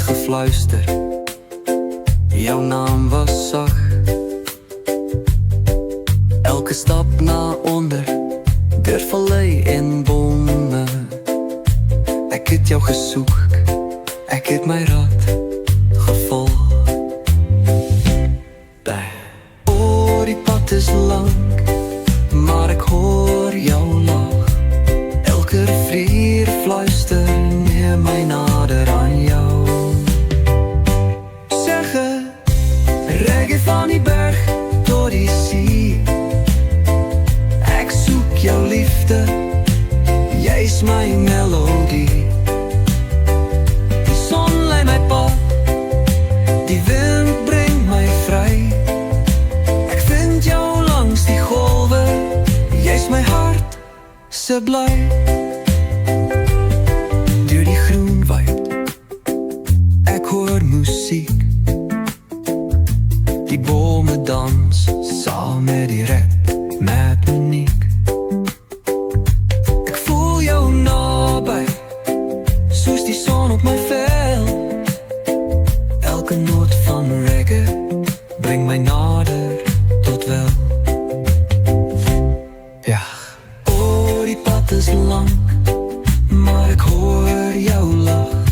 gefluister, jouw naam was zacht. Elke stap naar onder, deur vallei en bome. Ek het jou gesoek, ek het my raad gevolg. Oh, die pad is lang, maar ek hoor jou lach. Elke rivier fluister, neem my nader aan jou. Zeggen, reggae van die berg tot die see. Ek soek jou liefde, jy is my melodie. Die son lei my pad, die wind bring my vry. Ek vind jou langs die golwe, jy is my hart se bly. Deur die groen woud, ek hoor musiek. Die bome dans saam met die rap, met Monique. Ek voel jou naby, soos die son op my vel. Elke noot van reggae bring my nader tot wel. Ja, oh, die pad is lang, maar ek hoor jou lach.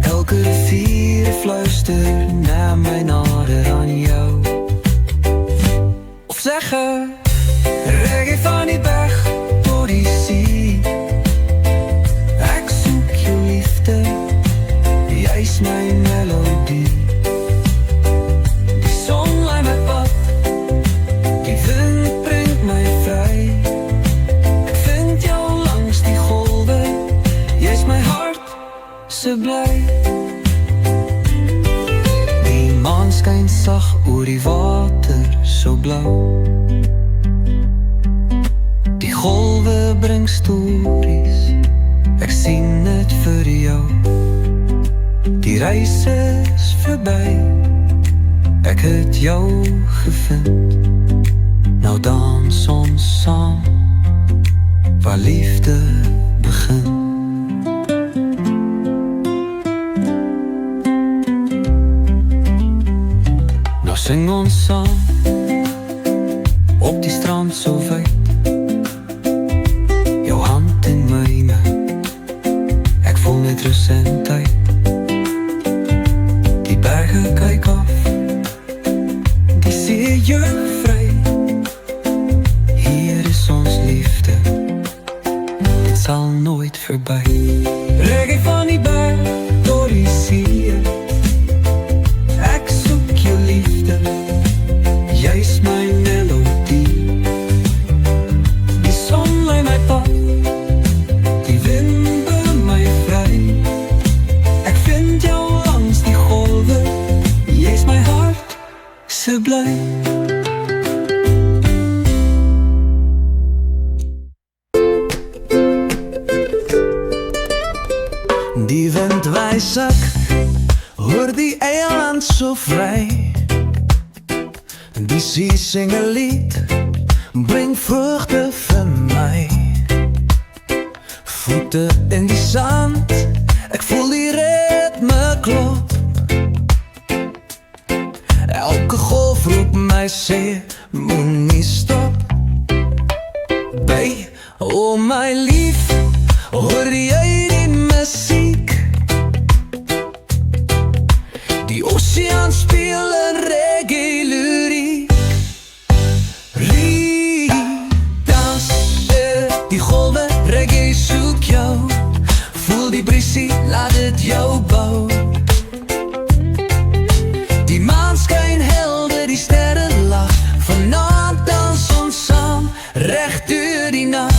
Elke rivier fluister, neem my nader aan jou. Of zeggen, reggae van die berg tot die see. Ek soek jou liefde, jy is my melodie. Die son lei my pad, die wind bring my vry. Ek vind jou langs die golwe, jy is my hart se bly. Die maan skyn sag oor die water, so blauw. Die golwe bring stories, ek sien het vir jou. Die reis is verby, ek het jou gevind. Nou dans ons saam, waar liefde begin. Nou sing ons saam, op die strand so wyd. Jou hand in myne, ek voel net rus en tyd. Die berge kyk af, die see jou vry. Hier is ons liefde, dit sal nooit verby. Reggae van die berg tot die see. Ek soek jou liefde, jy is my melodie. Die son lei my pad, die wind bring my vry. Ek vind jou langs die golwe, jy is my hart se bly. Die wind wys ek, hoor die eiland so vry. Die see sing 'n lied, bring vreugde vir my. Voete in die sand, ek voel die ritme klop. Elke golf roep my sê, moenie stop. By, oh my lief, hoor jy die musiek? Die oseaan speel 'n reggae lyriek. Dans die golwe, reggae soek jou. Voel die briesie, laat dit jou bou. Die maan skyn helder, die sterre lag. Vanaand dans ons saam, reg deur die nag.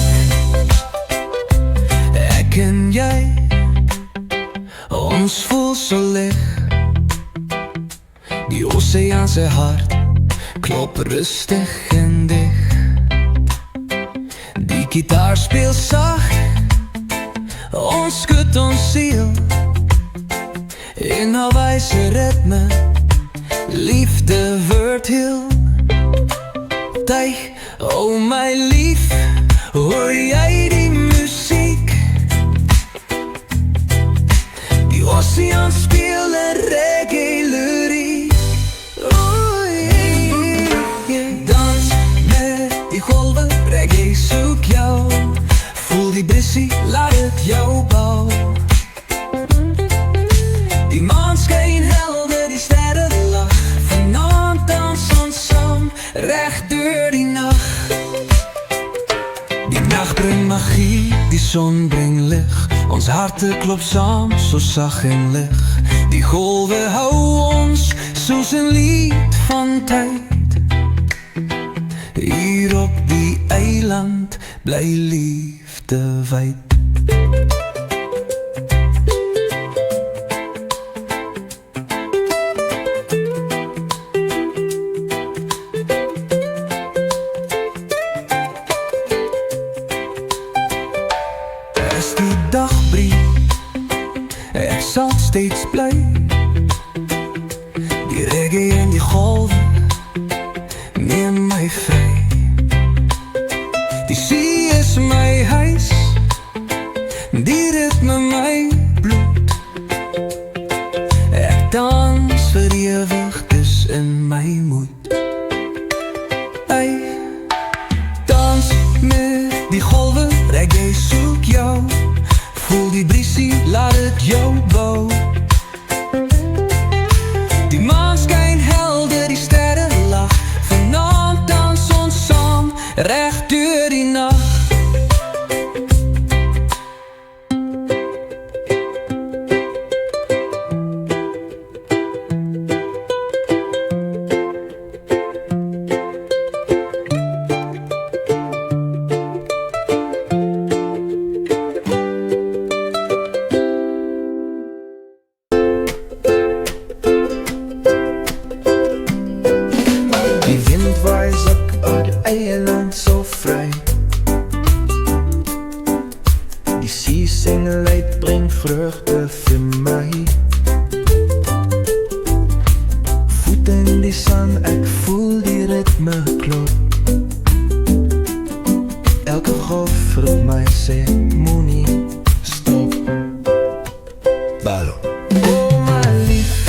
Ek en jy, ons voel so lig. Die oseaan se hart klop rustig en dig. Die gitaar speel sag, ons skud ons siel. In 'n wyse ritme, liefde word heel. Tuig, oh my lief, hoor jy die musiek? Die oseaan speel Ons harte klop saam, so sag en lig. Die golwe hou ons soos 'n lied van tyd. Hier op die eiland bly liefde wyd. As die dag breek, ek sal steeds bly. Die reggae en die golwe neem my vry. Die see is my huis, die ritme my bloed. Ek dans vir ewig, dis in my moed. Ei, dans met die golwe, reggae soek jou. Voel die briesie, laat het jou bou. Die maan skyn helder, die sterre lag. Vanaand dans ons saam, reg deur die nag. Die wind waai sak uit die eiland so vry. Die see sing luid, bring vreugde vir my. Voet in die sand, ek voel die ritme klop. Elke golf vir my sê, moenie stop. Balo. Oh my lief,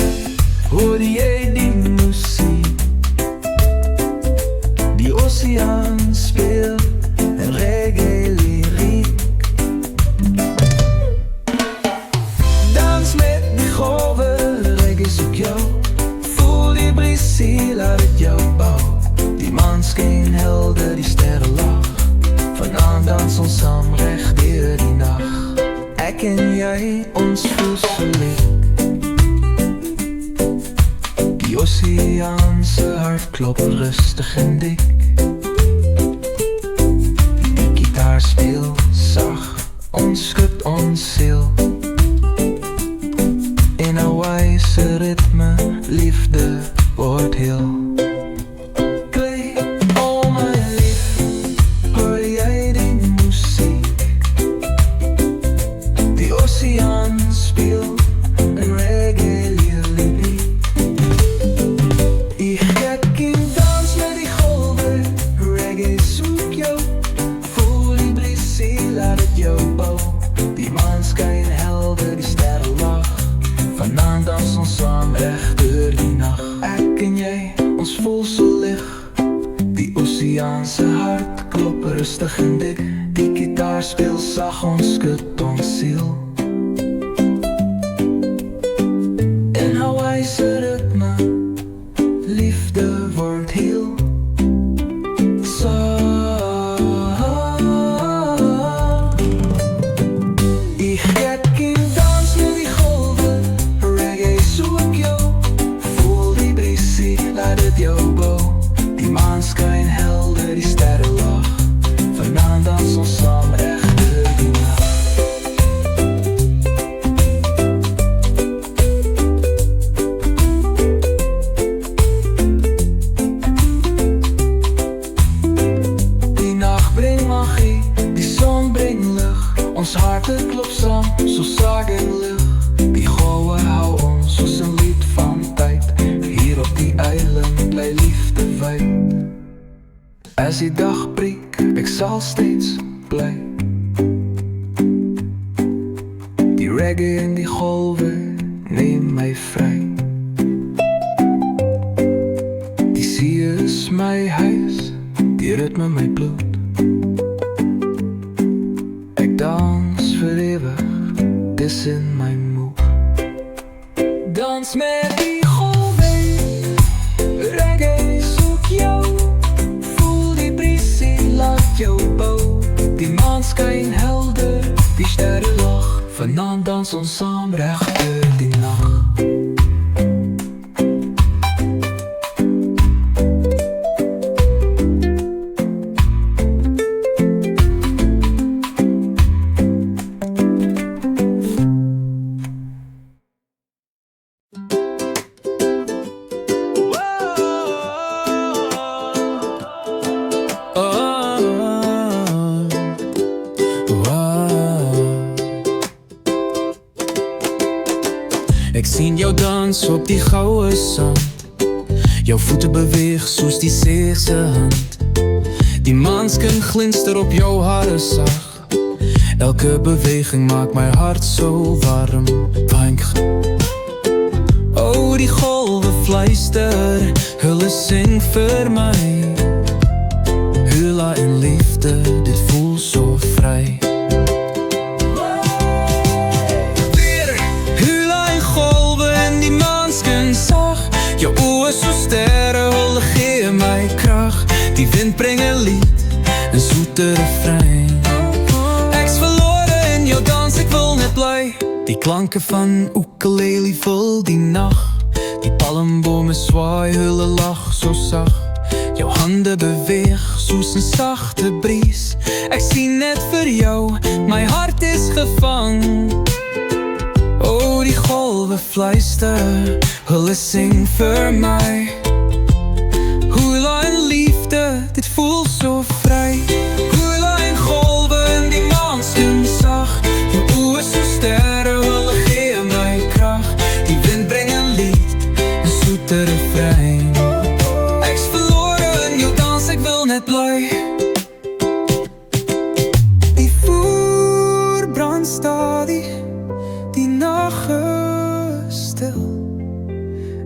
hoor jy die muziek? Die oceaan speel en reggae lyriek. Dans met die golwe, reggae soek jou. Voel die briesie, laat het jou bou. Die maan skyn helder, die sterre lag. Vanaand dans ons saam, reg deur die nag. Ek en jy, ons voel so lief. Die oceaan se hart klop rustig en dik. Die gitaar speel sag, ons skud ons siel. In 'n wyse ritme, liefde word heel. Klei, oh my lief, hoor jy die muziek? Die oceaan speel en reggae lyriek. Ik gek in dans met die golwe, reggae soek jou. Voel die briesie, laat het jou bou. Die maan skyn helder, die sterre lag. Vanaand dans ons saam, reg deur die nag. Ek en jy, ons voel so lig. Die oceaanse hart klop rustig en dik. Die gitaar speel sag, ons skud ons siel. In 'n wyse ritme, liefde word heel. Ik gek in dans met die golwe, reggae soek jou. Voel die briesie, laat het jou bou. Die maan skyn helder, die sterre lag. Vanaand dans ons saam, reg deur die nag. Die nacht brengt magie, die zon brengt lucht. Ons harten klop saam, so sag en lig. Die golwe hou ons soos 'n lied van tyd. Hier op die eiland bly liefde wyd. As die dag breek, ek sal steeds bly. Die reggae en die golwe neem my vry. Die see is my huis, die ritme my bloed. Ek dans vir ewig, dis in my moed. Dans met die golwe, reggae soek jou. Voel die briesie, laat jou bou. Die maan skyn helder, die sterre lag. Vanaand dans ons saam reg deur die nag. Ek sien jou dans op die goue sand. Jou voete beweeg soos die see se hand. Die maanskin glinster op jou hare sag. Elke beweging maak my hart so warm. Wank. Oh, die golwe fluister, hulle sing vir my. Hula en liefde, dit voel so vry. Jou oë so sterre, hulle gee my krag. Die wind bring 'n lied, 'n soete refrein. Ek's verlore in jou dans, ek wil net bly. Die klanke van ukulele vul die nag. Die palmbome swaai, hulle lag so sag. Jou hande beweeg soos 'n sagte bries. Ek sien net vir jou, my hart is gevang. Oh, die golwe fluister, hulle sing vir my. Hula en liefde, dit voel so vry. Hula en golwe in die maanskin sag. Jou oë so sterre, hulle gee my krag. Die wind bring 'n lied, 'n soete refrein. Ek's verlore in jou dans, ek wil net bly. Die vuur brand stadig, die nag is stil.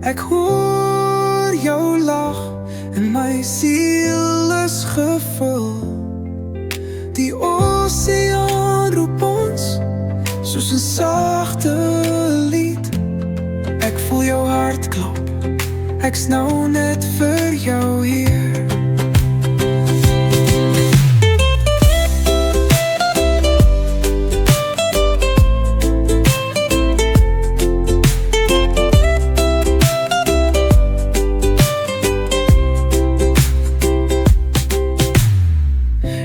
Ek hoor jou lag en my siel is gevul. Die oseaan roep ons soos 'n sagte lied. Ek voel jou hart klop, ek's nou net vir jou hier.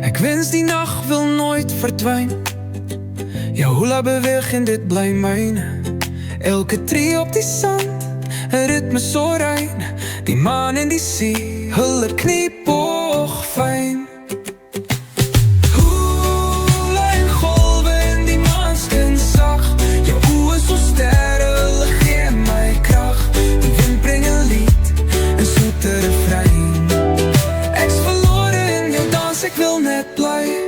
Ek wens die nacht wil nooit verdwyn. Jou hula beweeg en dit bly myne. Elke tree op die sand, 'n ritme so rein. Die maan en die see, hulle knipoog fyn. Hula en golwe in die maanskin sag. Jou oë so sterre, hulle gee my krag. Die wind bring 'n lied, 'n soete refrein. Ek's verlore in jou dans, ek wil net bly.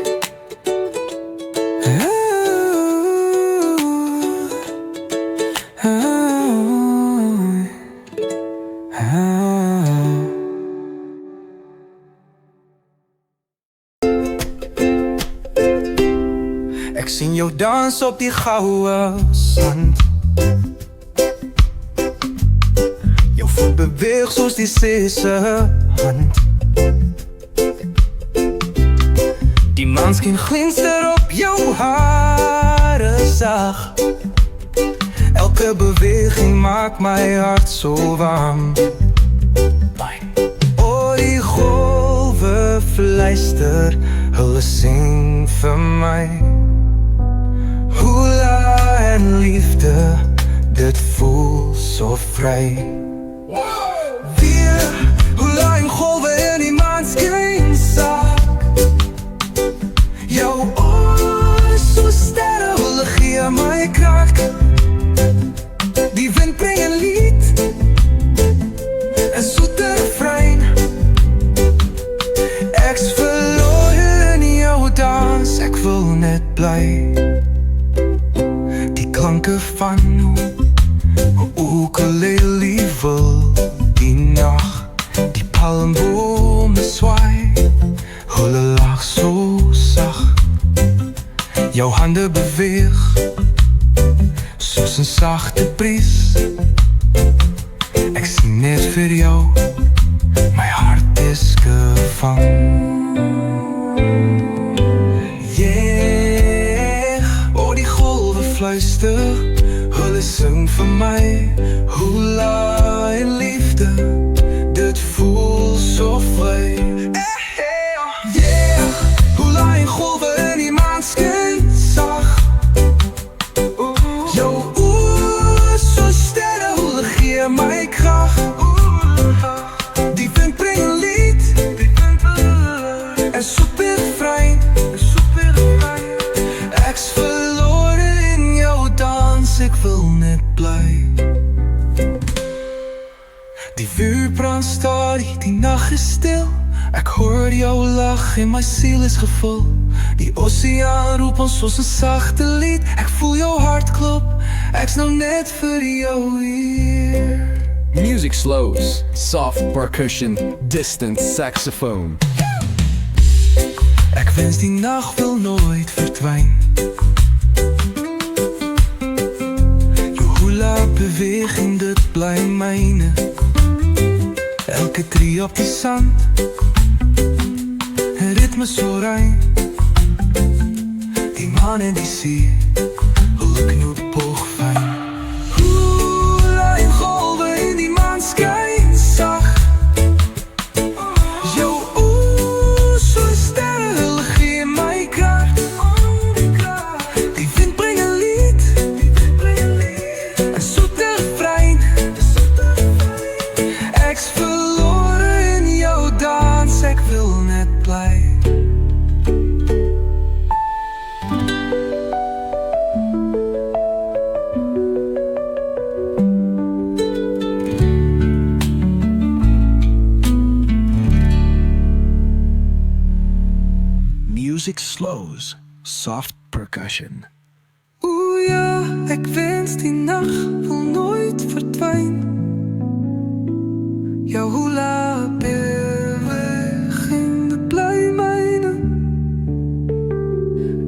Ek sien jou dans op die goue sand. Jou voet beweeg soos die see se hand. Die maanskin glinster op jou hare sag. Elke beweging maak my hart so warm. O, die golwe fluister, hulle sing vir my. Hula en liefde, dit voel so vry. Weer, hula en golwe in die maanskin sag. Jou oë so sterre, hulle gee my krag. Die wind bring 'n lied, 'n soete refrein. Ek's verlore in jou dans, ek wil net bly. Die klanke van ukulele vul die nag. Die palmbome swaai, hulle lag so sag. Jou hande beweeg soos 'n sagte bries. Ek sien net vir jou, my hart is gevang. Yeah, oh, die golwe fluister. hulle sing vir my hula en liefde, dit voel so vry. Yeah, hula en golwe in die maan skyn sag. Jou oë so sterre, hulle gee my krag. Die wind bring 'n lied en super vrein. Ek's verlore in jou dans, ek wil net bly. Die vuur brand stadig, die nag is stil. Ek hoor jou lag en my siel is gevul. Die oseaan roep ons soos 'n sagte lied. Ek voel jou hart klop, ek's nou net vir jou hier. Music slows, soft percussion, distant saxophone. Ek wens die nag wil nooit verdwyn. Jou hula beweging, dit bly myne. Elke tree op die sand, 'n ritme so rein. Die maan en die see, hulle knoop boogfyn. Hula en golwe in die maan skyn sag. Jou oë so sterre, hulle gee my krag. Die wind bring 'n lied en soete refrein. Ek's verlore in jou dans, ek wil net bly. Music slows, soft percussion. Oeh ja, ek wens die nag wil nooit verdwyn. Jou hula beweging, dit bly myne.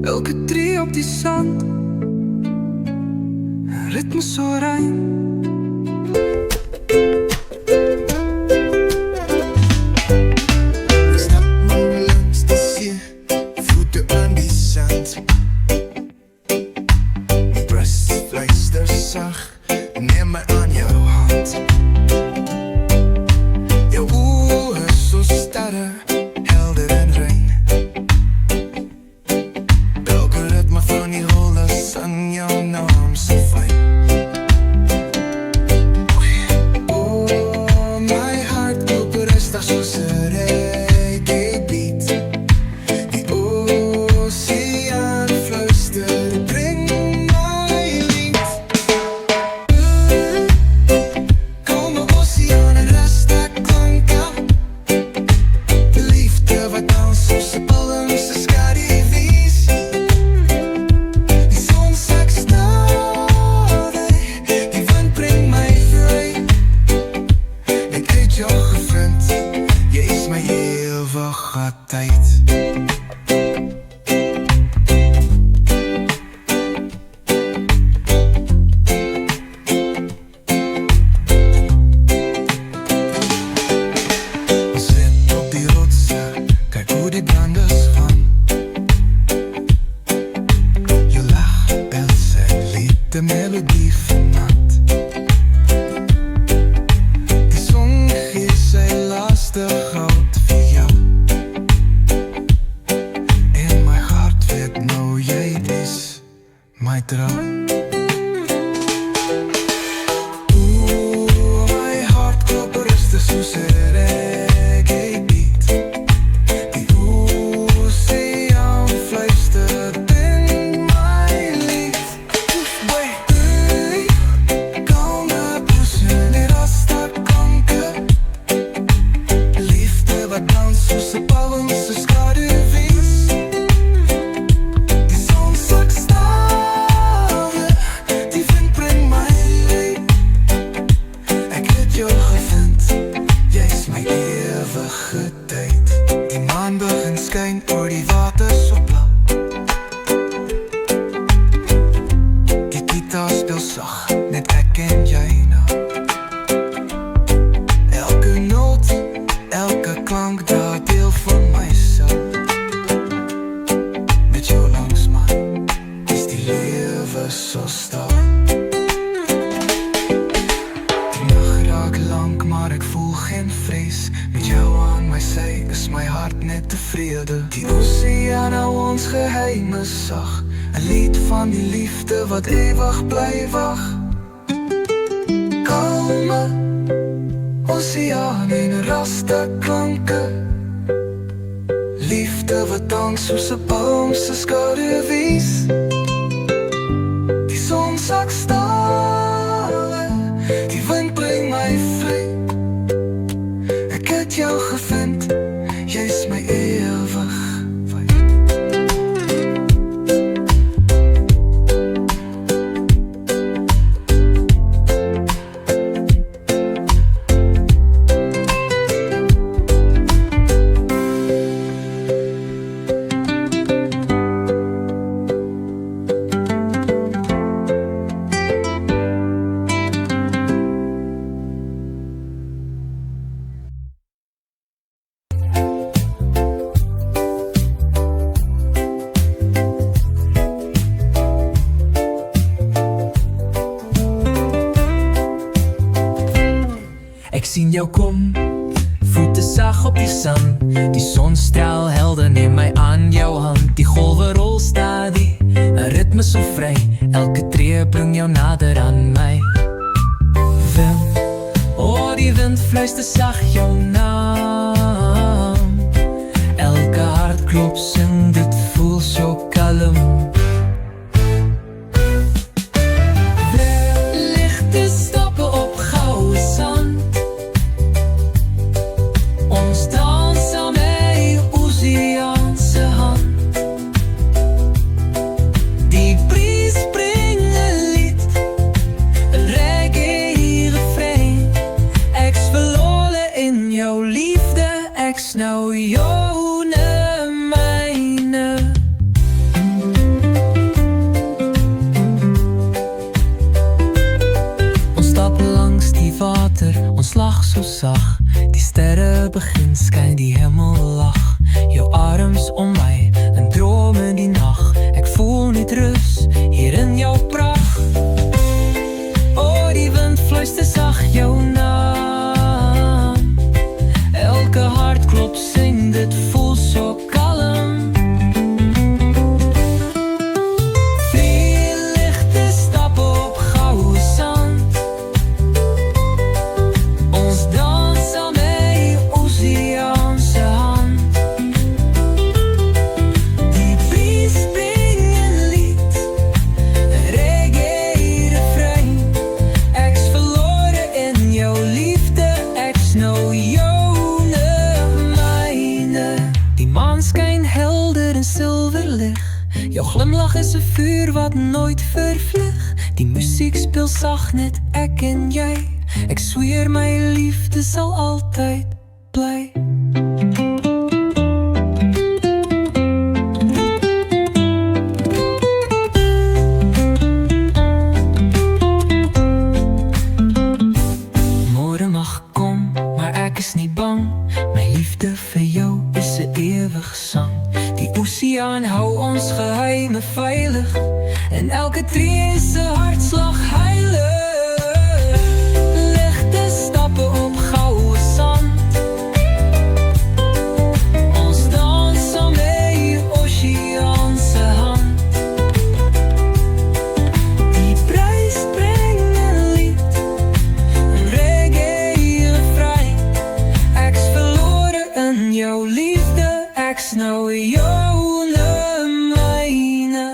Elke tree op die sand, 'n ritme so rein. Neem my aan jou hand. Jou oë so sterre, helder en rein. Elke ritme van die hole sang jou naam so fyn. Oh, my hart klop rustig soos 'n reggae beat. Die oseaan fluister, bring my lied. Jy is my ewige tyd. Sit op die rotse, kyk hoe die branders gaan. Jou lach bel sy lied, de melodie vanaand. Die son gee sy laaste goud vir jou. En my hart weet nou jy is my droom. Oeh, my hart klop rustig soos 'n reggae beat. Die oseaan fluister, bring my lied. Hey, kalme poesen en rasta kanker. Liefde wat dans soos 'n palm se skaduwees. Die son sak stawe, die wind bring my leed. Ek het jou gevind, jy's my ewige tyd. Die maan begin skyn oor die water so blauw. Die gitaar speel sag, net ek en jy nou. Elke noot, elke klank dra deel van myself. Met jou langs man, is die lewe so stil. my hart net tevrede. Die oseaan hou ons geheime sag, 'n lied van die liefde wat ewig bly wag. Kalme oseaan en raste klanke, liefde wat dans soos 'n boom se skoude wies. Die son sak stale, die wind bring my vry. Ek het jou gevind, jy's my ewig wyd. Ek sien jou kom, voete sag op die sand. Die sonstraal helder neem my aan jou hand. Die golwe rol stadie, 'n ritme so vry. Elke tree bring jou nader aan my. Wind, oh die wind fluister sag jou naam. Elke hartklop sing, dit voel so kalm. Ligte stappe op goue sand. Ons dans saam met oseaan se hand. Die bries bring 'n lied, 'n reggae refrein. Ek's verlore in jou liefde, ek's nou joune myne. Ons stap langs die water, ons lag so sag. Die sterre begin skyn, die hemel lag. Jou arms om my, 'n droom in die nag. Ek voel net rus, hier in jou pracht. Oh, die wind fluister sag jou naam. Elke hartklop sing, dit voel so kalm. Veel ligte stappe op goue sand. Ons dans saam met oseaan se hand. Die bries bring 'n lied, 'n reggae refrein. Ek's verlore in jou liefde, ek's nou joune myne. Die maan skyn helder en silverlig. Jou glimlach is 'n vuur wat nooit vervlieg. Die musiek speel sag, net ek en jy. Ek sweer my liefde sal altyd bly. Môre mag kom, maar ek is nie bang. My liefde vir jou is 'n ewige sang. Die oseaan hou ons geheime veilig. En elke tree is 'n hartslag heilig. Ligte stappe op goue sand. Ons dans saam met oseaan se hand. Die prijs bring 'n lied, 'n reggae refrein. Ek's verlore in jou liefde, ek's nou joune myne.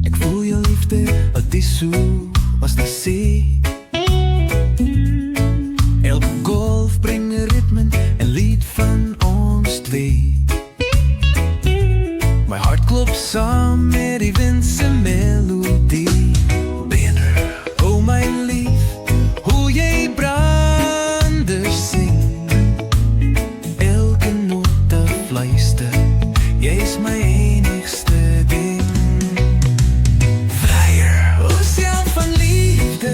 Ek voel jou liefde, wat is so as die see. Elke golf bring 'n ritme, 'n lied van ons twee. My hart klop saam met die wind se melodie. Banner, oh my lief, hoe jy brander sing. Elke note fluister, jy's my enigste ding. Flyer, oseaan van liefde,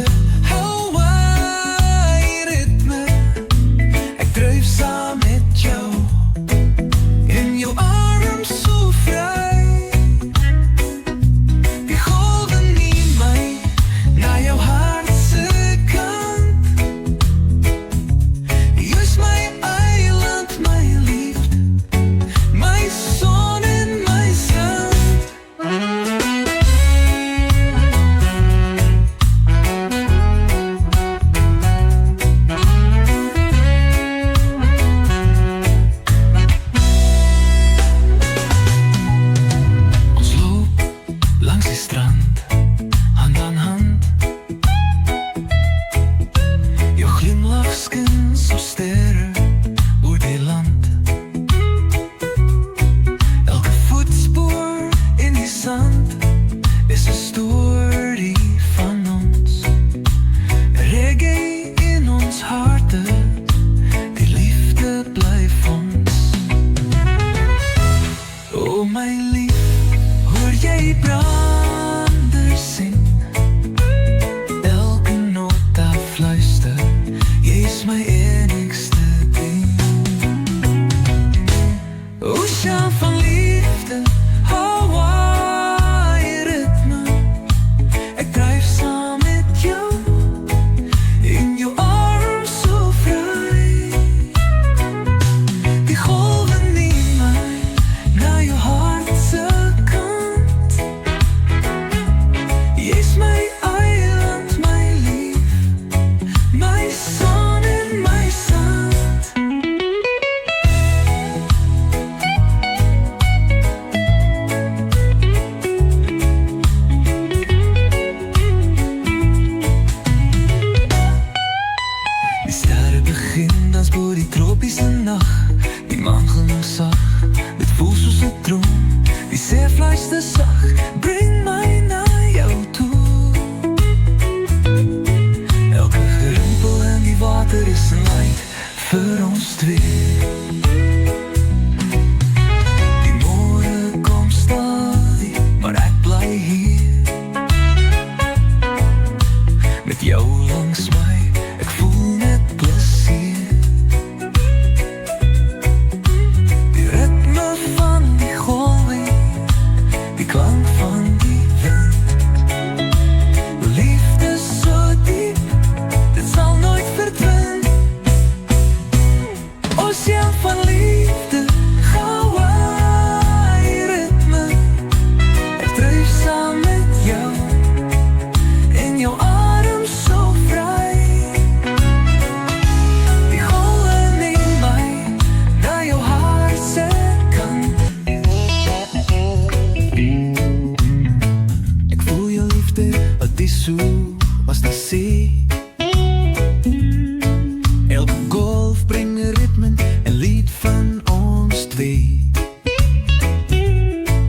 liefde, Hawaii ritme. Ek dryf saam met jou, in jou arms so vry. Die golwe neem my na jou hart se kant. Jy's my eiland, my lief, my son en my sand. Die sterre begin dans bo die tropiese nag. Die maan glimlag sag, dit voel soos 'n droom. Die see fluister sag, bring my na jou toe. Elke gerimpel in die water is 'n light vir ons twee. Die môre kom stadig, maar ek bly hier. Met jou langs my, ek voel net plesier. Die ritme van die golwe, die klank van die wind. Liefde so diep, dit sal nooit verdwyn. Oseaan van liefde, Hawaii ritme. Ek dryf saam met jou, in jou arms so vry. Die golwe neem my na jou hart se kant. Ek voel jou liefde, wat is so as die see. Elke golf bring 'n ritme, 'n lied van ons twee.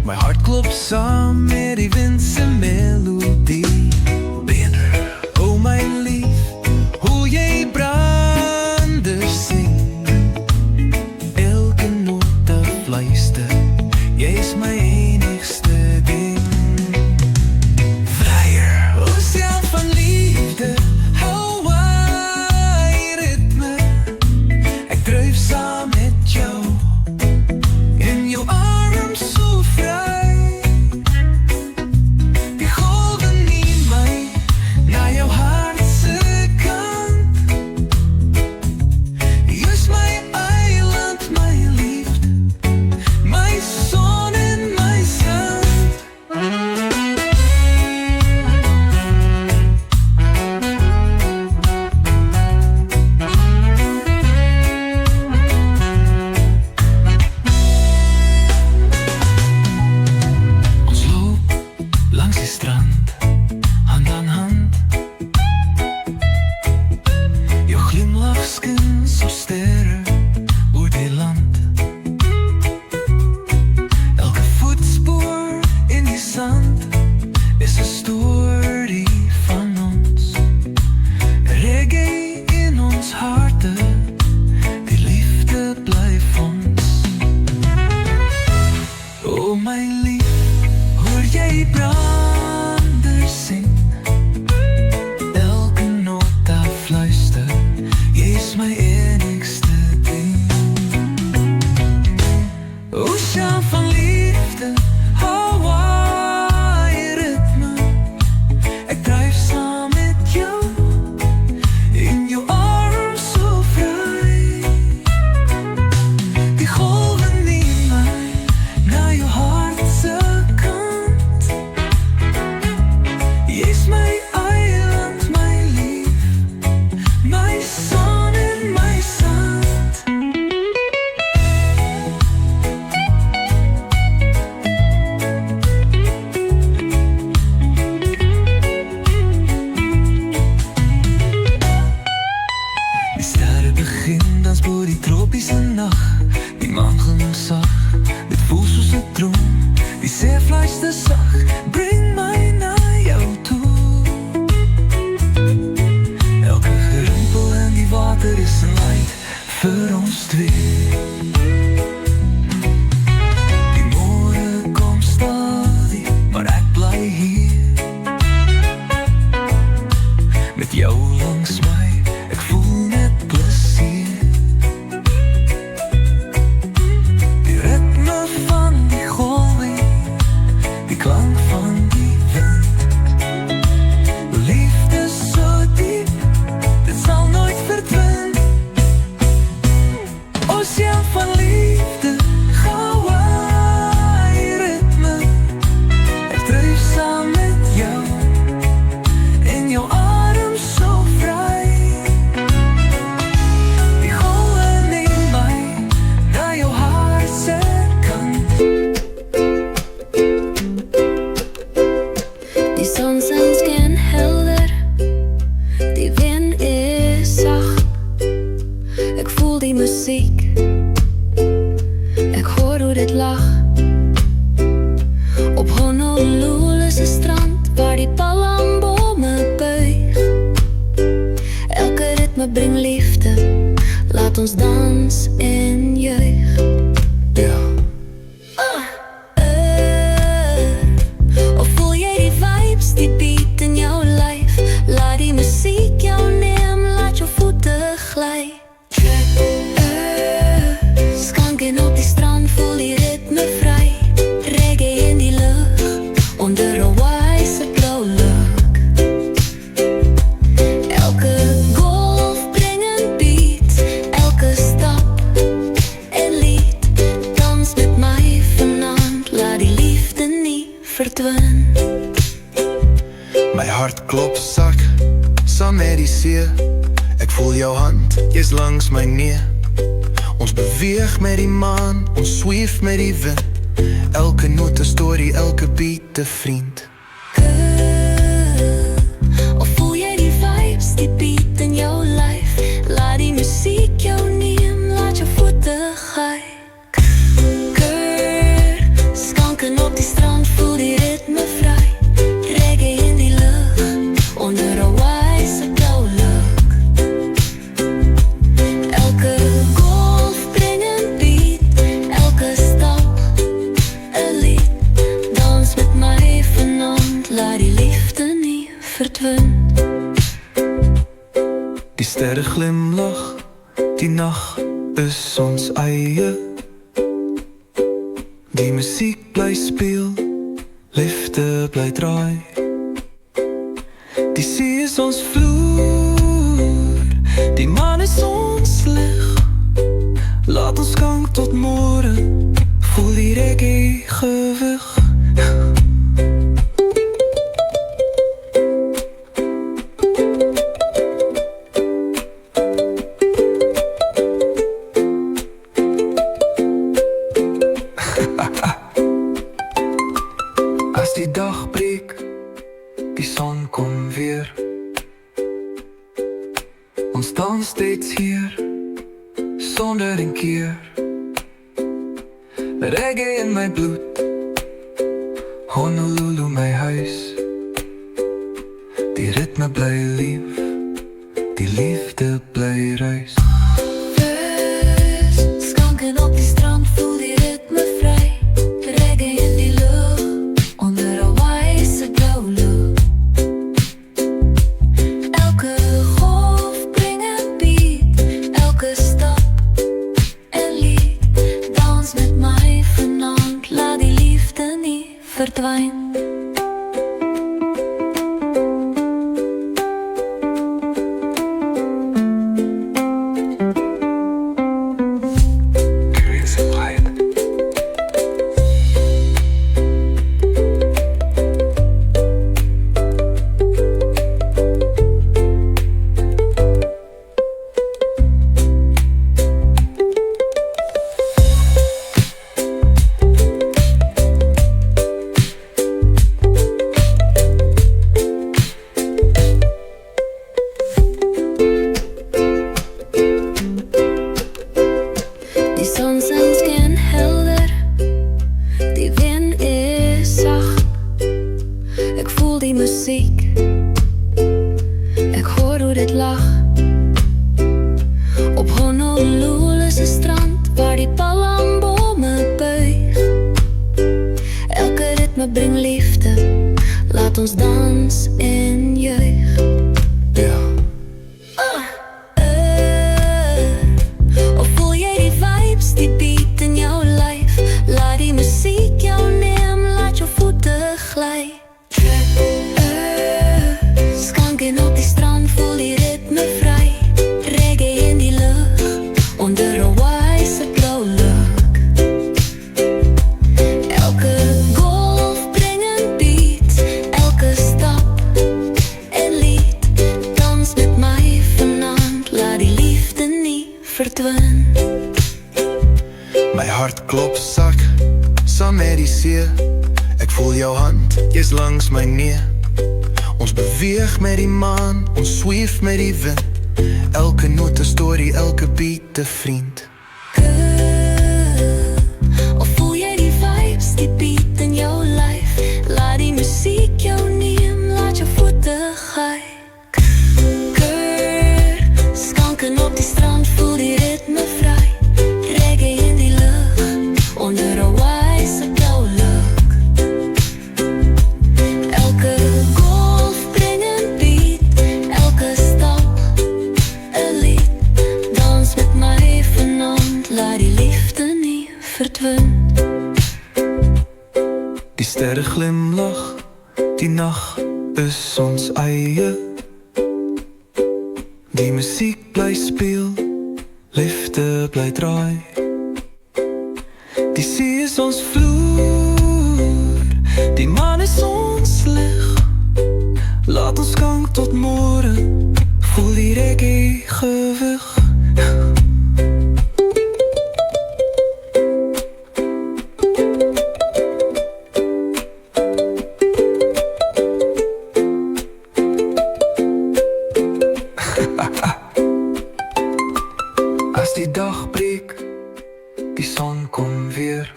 My hart klop saam met die wind se melodie. Bener, oh my lief, hoe jy brander sing. Elke noot fluister, jy is my enigste ding. Vryer, oseaan van liefde, Hawaii ritme. Ek dryf saam met jou, in jou arms so vry. Die golwe neem my na jou hart se kant. Jy's my eiland, my liefde, my son en my sand. Ons loop langs die strand, hand aan hand. Jou glimlach skyn so sterre oor die land. Elke voetspoor in die sand is 'n storie van ons. Reggae in ons harte, die liefde blyf ons. Oh my lief, hoor jy brander sing. Elke noot fluister, jy's my enigste ding. Oseaan van liefde, Hawaii ritme. Ek dryf saam met jou, in jou arms so vry. Die golwe neem my na jou hart se kant. Jy's my eiland, my lief, my son en my sand. Die sterre begin dans bo die tropiese nag. Die maan glimlag sag, dit voel soos 'n droom. Die see fluister sag, bring my na jou toe. Elke gerimpel in die water is 'n light vir ons twee. Die môre kom stadig, maar ek bly hier. Met jou langs my, ek voel net plesier. Die ritme van die golwe, dit lag. Op Honolulu is 'n strand waar die palmbome buig. Elke ritme bring liefde, laat ons dans en juig. Ja, Of voel jy die vibes, die beat in jou lyf? Laat die musiek jou neem, laat jou voete gly. Skanken op die strand, voel die ritme vry. Reggae in die lug, onder 'n wyse blou lug. Elke golf bring 'n beat, elke stap 'n lied. Dans met my vanaand, laat die liefde nie verdwyn. my hart klop sak, saam met die see. Ek voel jou hand, jy's langs my nee. Ons beweeg met die maan, ons sweef met die wind. Elke noot 'n storie, elke beat 'n vriend. Of voel jy die vibes, die beat in jou lyf? Laat die musiek jou neem, laat jou voete gly. Skanken op die strand, voel die ritme vry. Reggae in die lug, onder 'n wyse blou lug. Elke golf bring 'n beat, elke stap 'n lied. Dans met my vanaand, laat die liefde nie verdwyn. Die sterre glimlag, die nag is ons eie. Die musiek bly speel, liefde bly draai. Die see is ons vloer, die maan is ons lig. Laat ons gang tot môre, voel die reggae gewig. As die dag breek, die son kom weer. Ons dans steeds hier, sonder een keer. Reggae in my bloed, Honolulu my huis. Die ritme bly lief, die liefde bly ruis. Skanken op die strand, voel die ritme vry. Reggae in die lug, onder 'n wyse blou lug. Elke golf bring 'n beat, elke stap 'n lied. Dans met my vanaand, laat die liefde nie verdwyn. Die son zijn skin helder, die wind is zacht. Ik voel die muziek, ik hoor hoe dit lag. Op Honolulu is 'n strand waar die palmbomen buig. Elke ritme bring liefde, laat ons dans en juich. Ja, Of voel jy die vibes, die beat in jou lyf? Laat die musiek jou neem, laat jou voete gly. Skanken op die strand, voel die ritme vry. Reggae in die lug, onder 'n wyse blou lug. Elke golf bring 'n beat, elke stap 'n lied. Dans met my vanaand, laat die liefde nie verdwyn. my hart klop sak, saam met die see. Ek voel jou hand, jy's langs my nee. Ons beweeg met die maan, ons sweef met die wind. Elke noot 'n storie, elke beat 'n vriend. Of voel jy Die sterre glimlach, die nacht is ons eie. Die muziek bly speel, liefde bly draai. Die see is ons vloer, die maan is ons lig. Laat ons gang tot môre, voel die reggae gewig. As die dag breek, die son kom weer.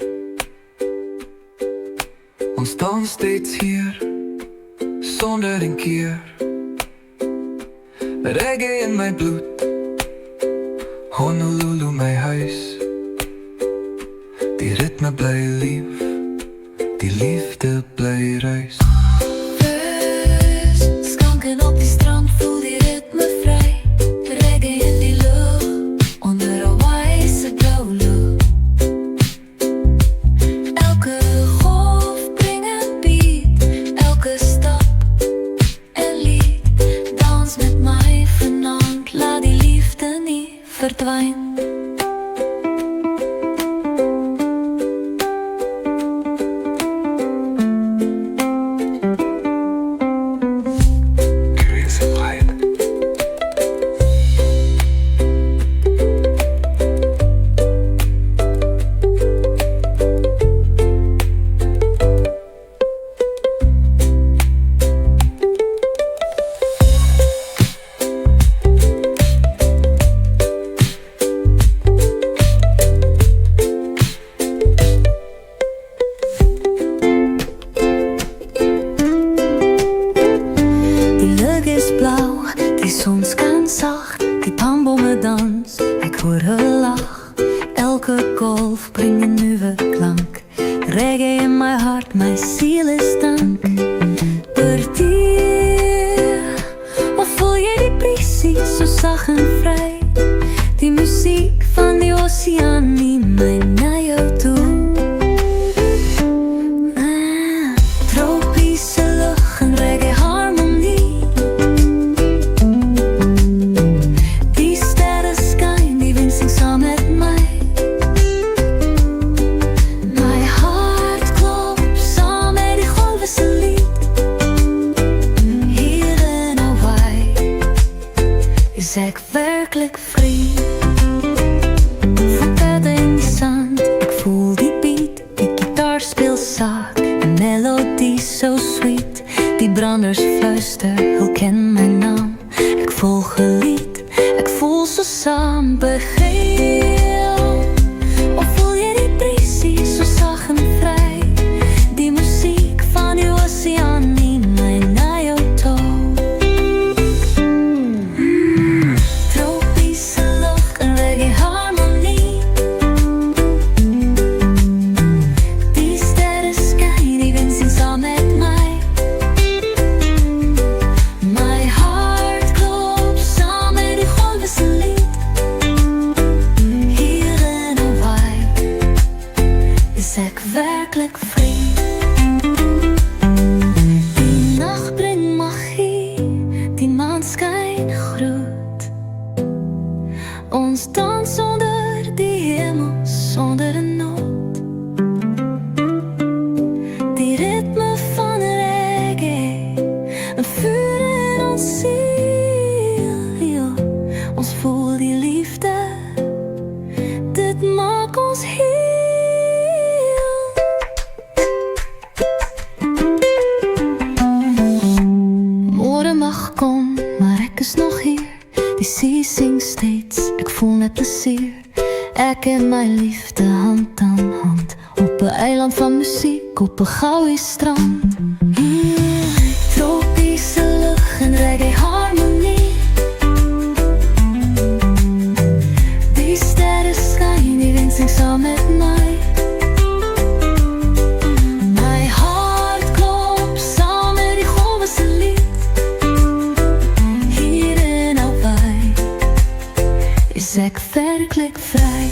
Ons dans steeds hier, sonder een keer. Reggae in my bloed, Honolulu my huis. Die ritme bly lief, die liefde bly reis. Rust, skanken op die strand, voel die ritme vry. Reggae in die lucht, onder Hawaii'se blauwe lucht. Elke golf bring een beat, elke stap een lied. Dans met my vanaand, laat die liefde nie verdwyn. Die zon schijnt zacht, die palmbomen dans. Ik hoor haar lach, elke golf brengt een nieuwe klank. Reggae in mijn hart, mijn ziel is dank. Door die, wat voel je die precies zo zacht en vrij? Die muziek van die oceaan die mij naar jou toe. Tropische lucht en reggae harmonie. Is ik werkelijk vrij? Voeten in die zand, ik voel die beat. Die gitaar speelt zacht, een melodie zo sweet. Die branders fluister, heel ken mijn naam. Ik volg een lied, ik voel zo samen begeel. Of voel je die precies zo zacht en vrij? Die muziek van die oceaan die mij naar jou toont. Werkelijk vrij. Die nacht brengt magie, die maan schijnt groot. Ons dans onder die hemel, zonder een noot. Die ritme van reggae, een vuur in ons ziel. Ons voelt die liefde, dit maakt ons heel. Kom, maar ik is nog hier. Die zee zingt steeds, ik voel net plezier. Ik en mijn liefde hand aan hand. Op een eiland van muziek, op een gouden strand. Tropische lucht en reggae harmonie. Die sterren schijnen, die wind zingt samen met mij. Is ik werkelijk vrij?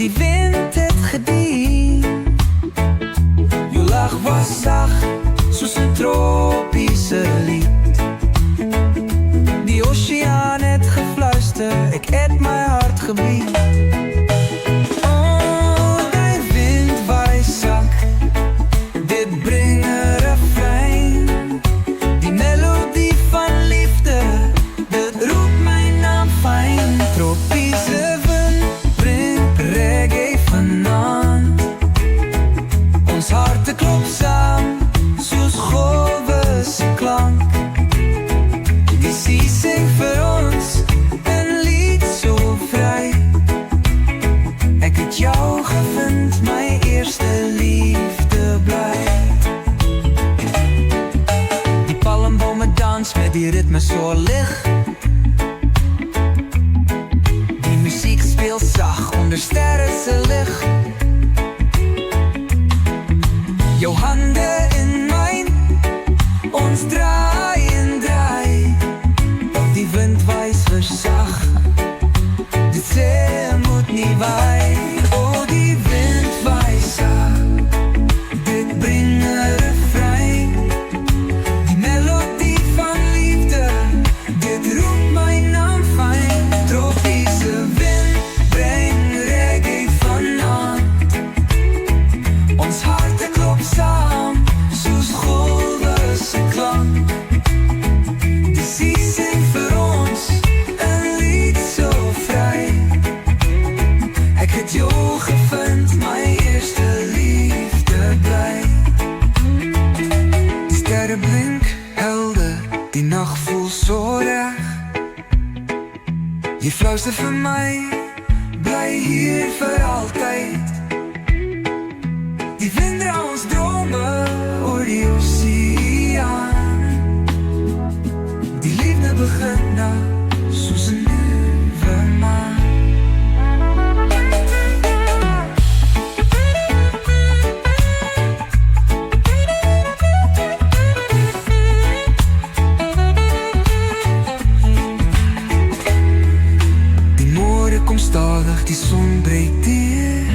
die wind het gedien. Jou lach was zacht, soos 'n tropiese lied. Die oceaan het gefluister, ek het my hart gebied. Oh, die wind waai sak, dit bring 'n refrein. Die melodie van liefde, dit roep my naam fyn. Tropiese wind bring reggae vanaand. Ons harte klop saam, soos golwe se klank. Die see sing vir ons 'n lied so vry. Ek het jou gevind, my eerste liefde bly. Die palmbome dans met die ritme so lig. Die musiek speel sag onder sterre se lig. Jou hande in myn, ons draai en draai. Die wind waai versag, dit sê moet nie waai. Oh, die wind waai sag, dit bring 'n refrein. Die melodie van liefde, dit roep my naam fyn. Tropiese wind bring reggae vanaand. Ons harte klop saam, soos golwe se klank. Die see sing vir ons 'n lied so vry. Ek het jou gevind, my eerste liefde bly. Die sterre blink helder, die nag voel so reg. Jy fluister vir my, bly hier vir altyd. Die wind dra ons drome oor die oseaan. Die liefde begin nou, soos 'n nuwe maan. Die môre kom stadig, die son breek deur.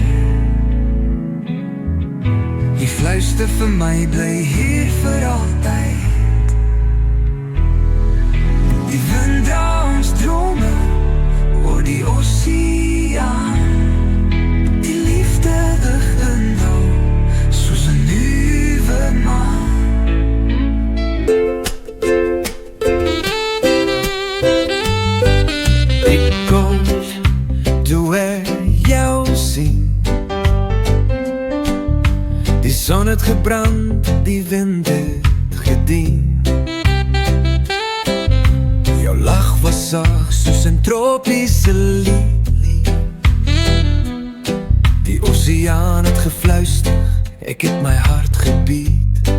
Jy fluister vir my, bly hier vir altyd. Die wind dra ons drome oor die oseaan. Die liefde begin nou, soos 'n nuwe maan. Ik kom toe er jou sien. Die son het gebrand, die wind het gedien. Jou lach was zacht, soos 'n tropiese lied. Die oceaan het gefluister, ek het my hart gebied.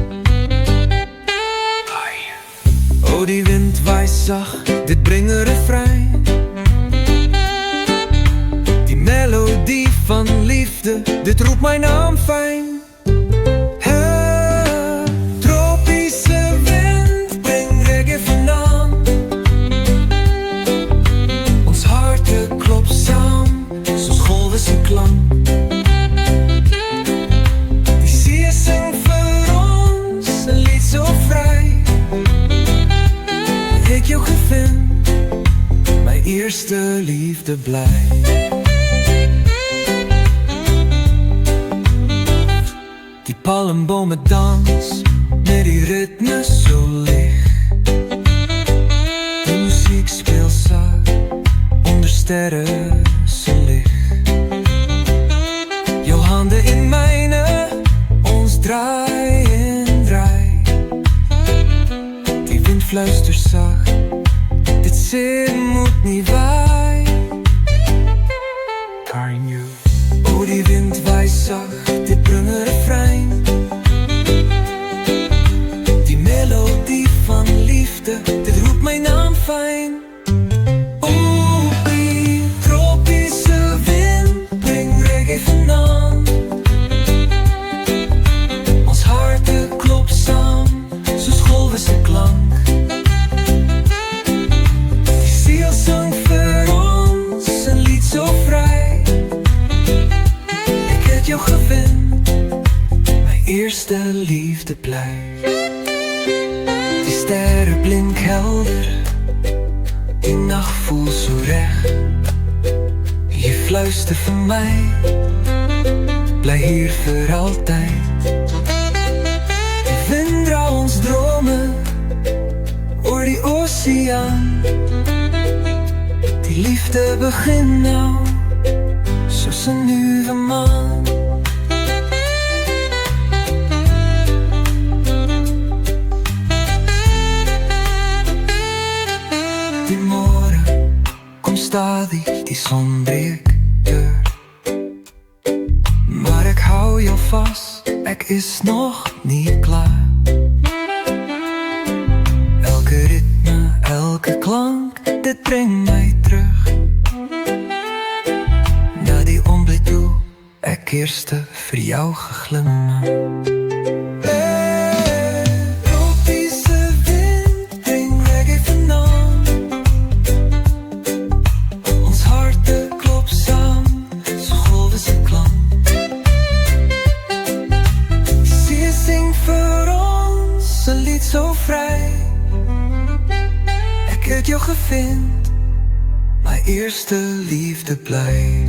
Oh, die wind waai zacht, dit bring 'n refrein. Die melodie van liefde, dit roep my naam fyn. Tropiese wind bring reggae vanaand. Ons harte klop saam, soos golwe se klank. Die see sing vir ons 'n lied so vry. Ek jou gevind, my eerste liefde bly. Die palmbome dans met die ritme so lig. Die musiek speel zacht onder sterre se lig. Jou hande in myne, ons draai en draai. Die wind fluister zacht, dit sê moet nie waai. Oh, die wind waai zacht, dit bring 'n refrein. Die melodie van liefde, dit roep my naam fyn. Oh, die tropiese wind bring reggae vanaand. Ons harte klop saam, soos golwe se klank. Die siel sing vir ons 'n lied so vry. liefde blijft. Die sterren blink helder, die nacht voelt zo recht. Je fluistert van mij, blij hier voor altijd. De wind draait ons dromen oor die oceaan. Die liefde begint nou, zoals een nieuwe maan. Die morgen komt stadig, die zon breekt door. Maar ik hou jou vast, ik is nog niet klaar. Elke ritme, elke klank, dit brengt mij terug naar die onblik toe, ik eerste voor jou geglimlach. Tropische wind, breng reggae vanavond. Ons harten klopt samen, zo golven ze klank. Zie je zingt voor ons een lied zo vrij. Ik heb jou gevind, mijn eerste liefde blij.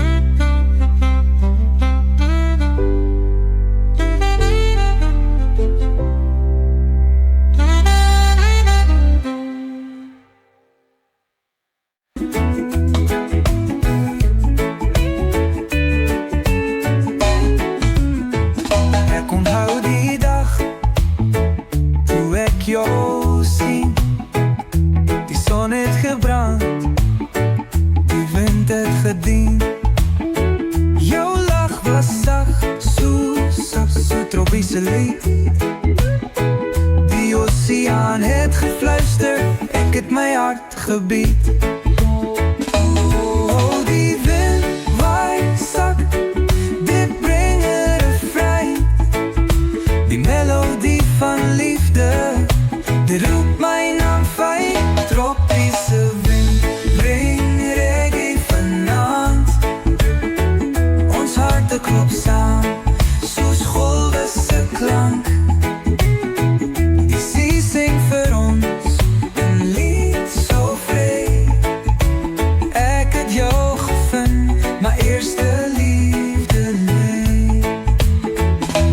Ik onthoud die dag, toen ik jou zie. Die zon heeft gebrand, die wind heeft gediend. Jouw lach was zacht, zo tropische lied. Die oceaan heeft gefluisterd, ik het mijn hart gebied. Oh, die wind waait zacht, dit brengt een refrein. Die melodie van liefde, die roept mijn naam fijn. Tropische wind, breng reggae vanavond. Ons harten klopt samen, zoals golven ze klank. Die zee zingt voor ons, een lied zo vrij. Ik heb jou gevonden, mijn eerste liefde, nee.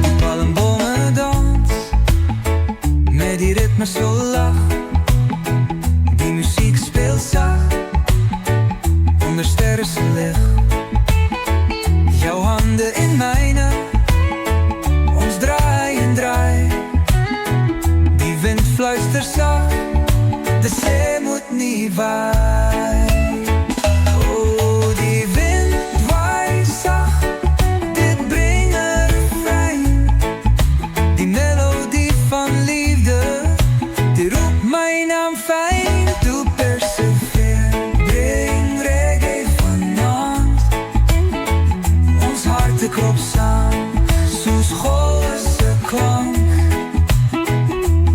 Die palmbomen dans, met die ritme zo lach. Die muziek speelt zacht, onder sterrenlicht. Jouw handen in mijne, ons draai en draai. Die wind fluistert zacht, de zee moet niet waaien. Oh, die wind waait zacht, dit brengt een refrein. Die melodie van liefde, die roept mijn naam fijn. Doe perseveer, breng reggae vanavond. Ons harten klopt samen, zoals golven ze klank.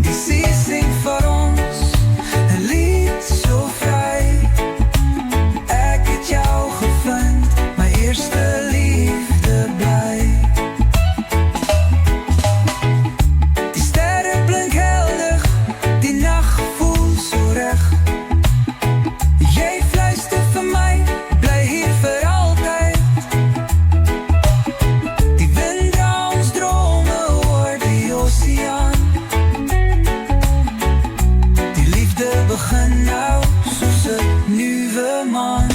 Die zee zingt voor ons, een lied zo vrij. Ik heb jou gevonden, mijn eerste liefde blij. Die sterren blink helder, die nacht voelt zo recht. Jij fluistert van mij, blij hier voor altijd. Die wind draait ons dromen oor die oceaan. Die liefde begint nou, zoals een nieuwe maan.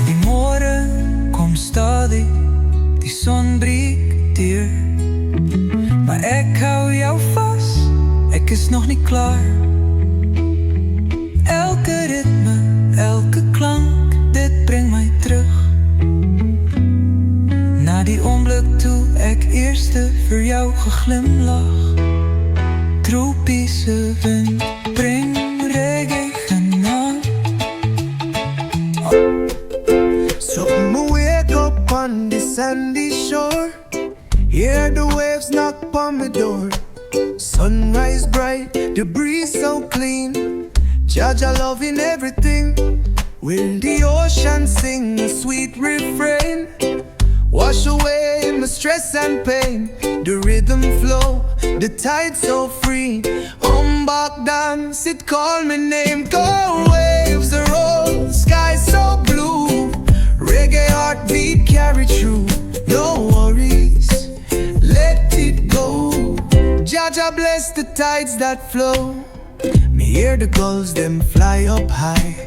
Die morgen komt stadig, die zon breekt door. Maar ik hou jou vast, ik is nog niet klaar. Elke ritme, elke klank, dit brengt mij terug naar die onblik toe, ik eerste voor jou geglimlach. Tropische wind, breng reggae vanavond. So me wake up on the sandy shore, hear the waves knock upon my door. Sunrise bright, the breeze so clean. Judge I love in everything. Will the ocean sing a sweet refrain? Wash away my stress and pain. The rhythm flow, the tide so free. Back dance, it call my name. Cold waves are roll, sky so blue. Reggae heartbeat carry through. No worries, let it go. Jaja bless the tides that flow. Me hear the gulls, them fly up high.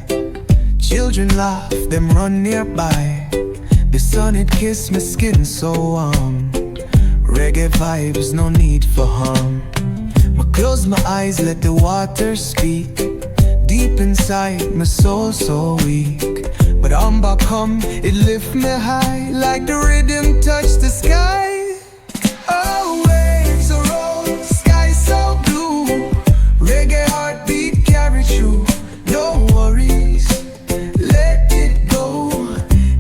Children laugh, them run nearby. The sun it kiss my skin so warm. Reggae vibes, no need for harm. Close my eyes, let the water speak. Deep inside, my soul so weak. But Amba come, it lift me high. Like the rhythm touch the sky. Oh, waves are roll, sky so blue. Reggae heartbeat carry through. No worries, let it go.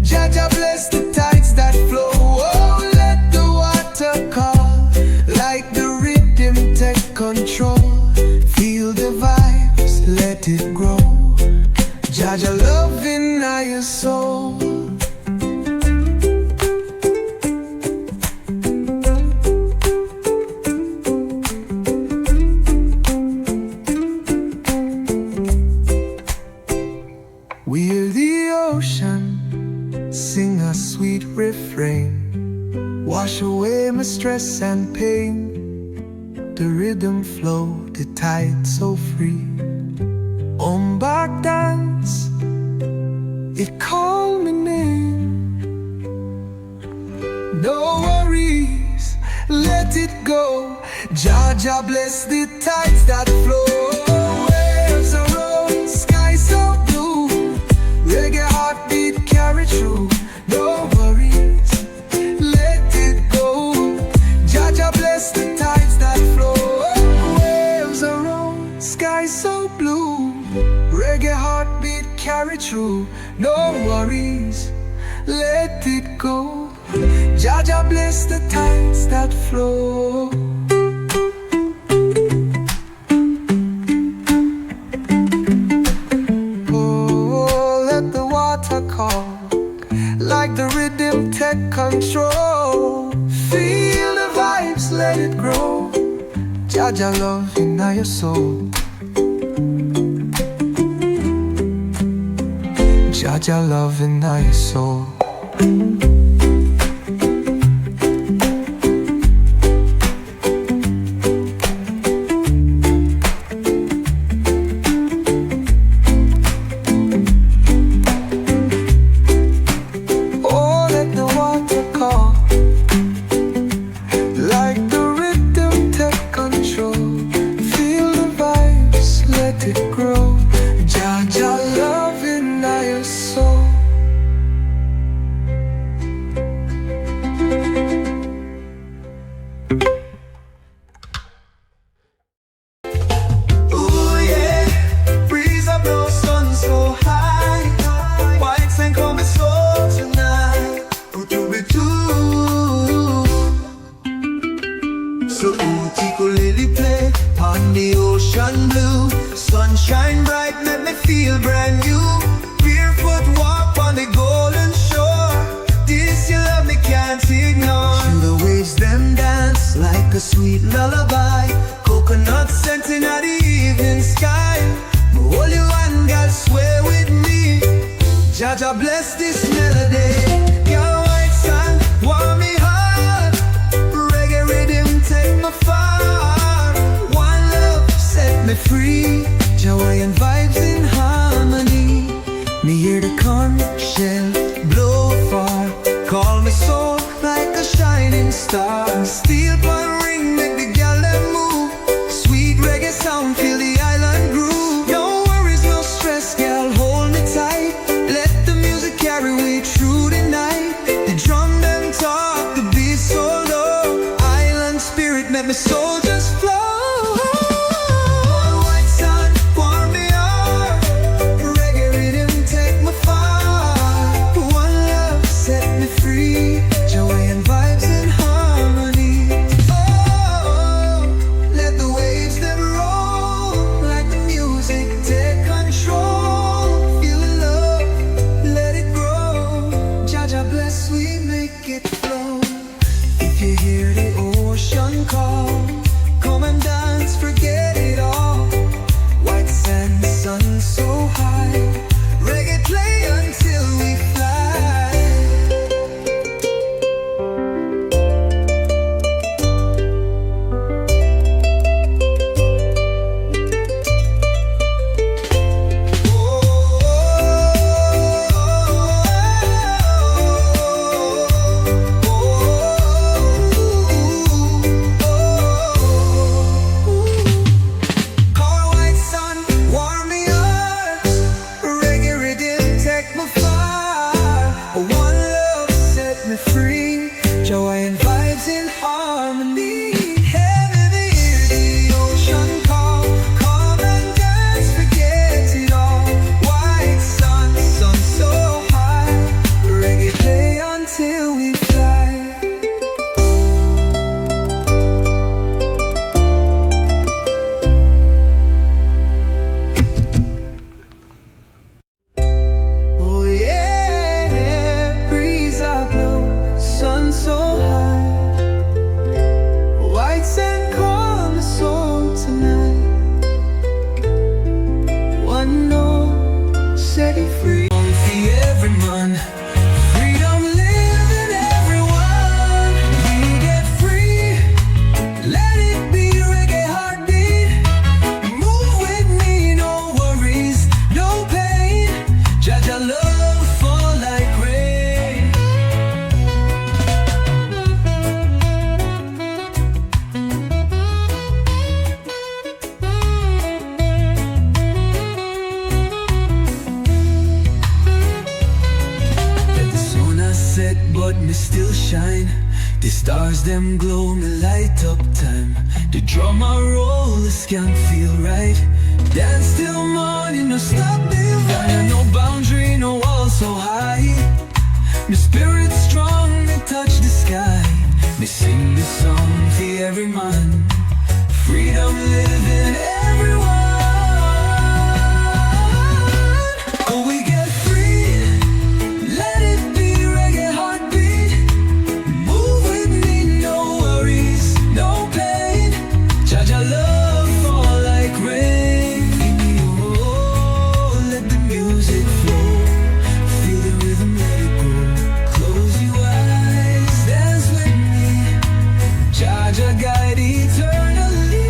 Jaja bless the tides that flow. Oh, let the water call. Like the rhythm take control. Feel the vibes, let it grow. Jaja love in your soul. We hear the ocean sing a sweet refrain. Wash away my stress and pain. The rhythm flow, the tide so free. Back dance, it call my name. No worries, let it go. Jaja bless the tides that flow. Waves are roll, sky so blue. Reggae heartbeat carry through. No worries, let it go. Jaja bless the tides that flow. Waves are roll, sky so blue. Reggae heartbeat carry through. No worries, let it go. Jaja bless the tides that flow. Oh, let the water call. Like the rhythm take control. Feel the vibes, let it grow. Jaja love in your soul. Jaja love in your soul. Oh, let the water call. Like the rhythm take control. Feel the vibes, let it grow. Jaja love in your soul. Ooh yeah, breeze up, no sun so high. White sand coming slow tonight. So ukulele play on the ocean blue. Sunshine bright, make me feel brand new. Barefoot walk on the golden shore. This your love me can't ignore. And the waves them dance like a sweet lullaby. Coconut scent in the evening sky. Holy one, God swear with me. Jaja bless this melody. Your white sun warm me heart. Reggae rhythm take me far. One love set me free. Hawaiian vibes in harmony. Me hear the conch shell blow far. Call me soul like a shining star. Steel pan ring make the gal them move. Sweet reggae sound fill the island groove. No worries, no stress, gal, hold me tight. Let the music carry me through the night. The drum them talk, the beat so low. Island spirit make me soul just flow. White sun warm me up. Reggae rhythm take me far. One love set me free. Hawaiian vibes in harmony. Oh, let the waves them roll. Like the music take control. Feel the love The stars them glow, me light up time. The drum I roll, the scan feel right. Dance till morning, no stop the vibe. No boundary, no wall so high. My spirit strong, me touch the sky. Me sing the song for every man. Freedom living everyone. Oh, we get free. Let it be reggae heartbeat. Move with me, no worries, no pain. Jaja love fall like rain. Oh, let the music flow. Feel the rhythm, let it go. Close your eyes, dance with me. Jaja guide eternally.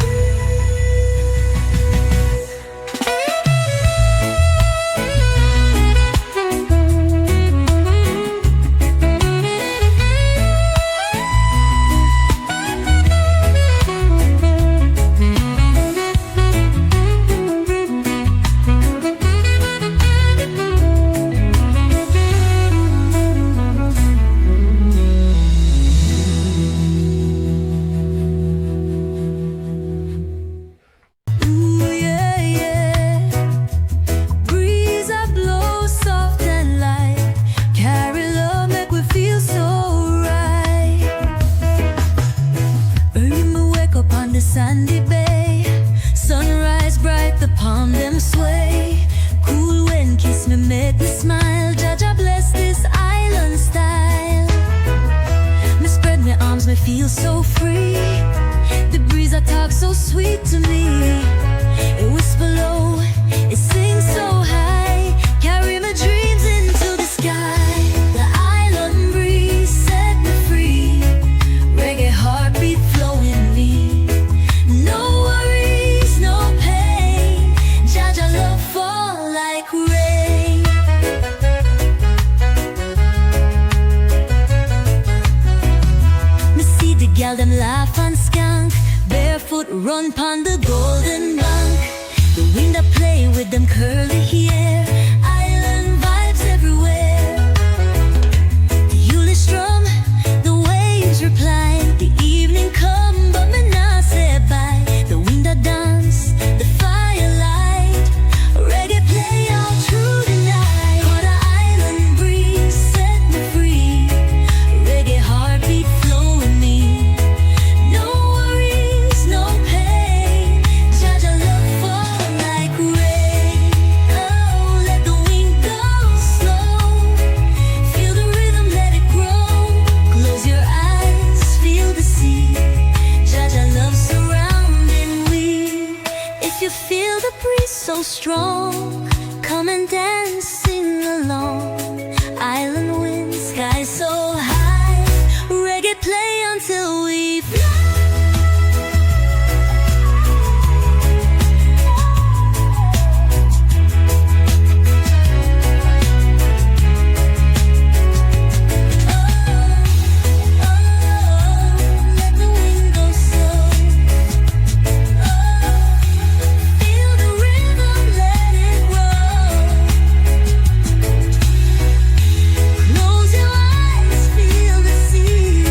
Ooh, yeah, yeah. Breeze that blows soft and light. Carry love, make we feel so right. Early me wake up on the sandy bay. Sunrise bright, the palm them sway. Cool wind kiss me, make me smile. Jaja bless this island style. Me spread my arms, me feel so free. The breeze that talk so sweet to me. It whisper low, it sings so high. Carry my dreams into the sky. The island breeze set me free. Reggae heartbeat flowing me. No worries, no pain. Jaja love fall like rain. Me see the gal them laugh and skunk. Barefoot run pon the golden bank. The wind that play with them curly hair. Island vibes everywhere. The Yule strum, the waves reply. The evening come, but me not say bye. The wind that dance, the firelight. Reggae play all through the night. For the island breeze set me free. Reggae heartbeat flowing me. No worries, no pain. Jaja love fall like rain. Oh, let the wind go slow. Feel the rhythm, let it grow. Close your eyes, feel the sea. Jaja love surrounding we. If you feel the breeze so strong, come and dance, sing along. Island wind, sky so high. Reggae play until we fly. Let the wind go slow. Feel the rhythm, let it grow. Close your eyes, feel the sea.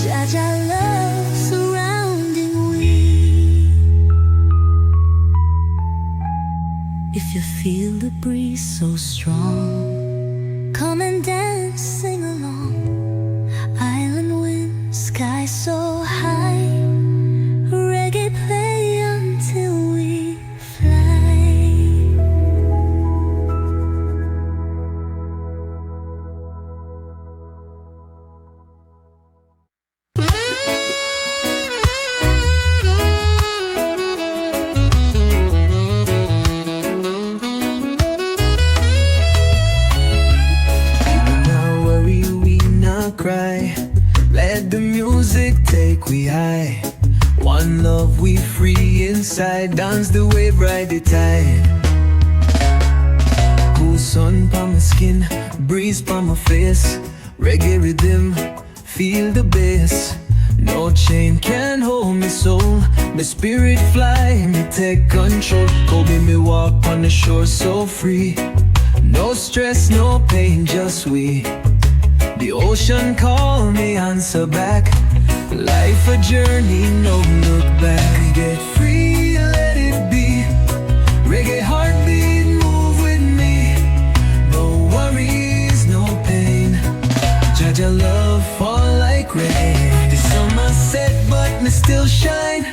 Jaja love surrounding we. If you feel the breeze so strong, come and dance, sing along. Island wind, sky so high. Reggae play until we fly. We not worry, we not cry. Let the music take we high. One love, we free inside. Dance the wave, ride the tide. Cool sun pa my skin, breeze pa my face. Reggae rhythm, feel the bass. No chain can hold me soul. My spirit fly, me take control. Kobe me walk on the shore so free. No stress, no pain, just we. The ocean call me answer back. Life a journey, no look back. Get free, let it be. Reggae heartbeat, move with me. No worries, no pain. Jaja love fall like rain. The summer set but me still shine.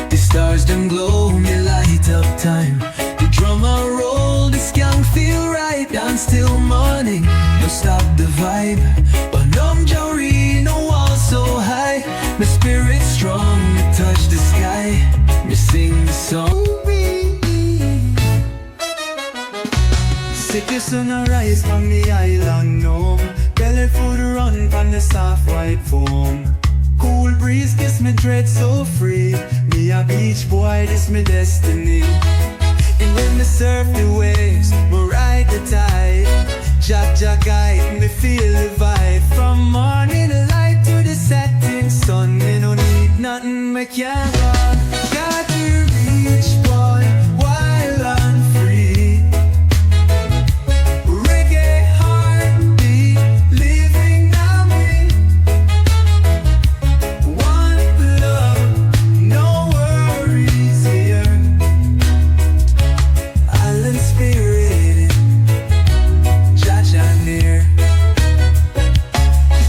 The stars them glow, me light up time. The drummer roll, the skank feel right. Dance till morning, no stop the vibe. But Jari, no wall so high. My spirit strong, me touch the sky. Me sing the song. City sunrise from the island home. Belly food run from the soft white foam. Cool breeze kiss me dread so free. Me a beach boy, this me destiny. And when me surf the waves, me ride the tide. Jaja guide me feel the vibe. From morning light to the setting sun. Me no need nothing, me can't run. Got to reach boy, wild and free. Reggae heartbeat, living now me. One love, no worries here. Island spirit, Jaja near.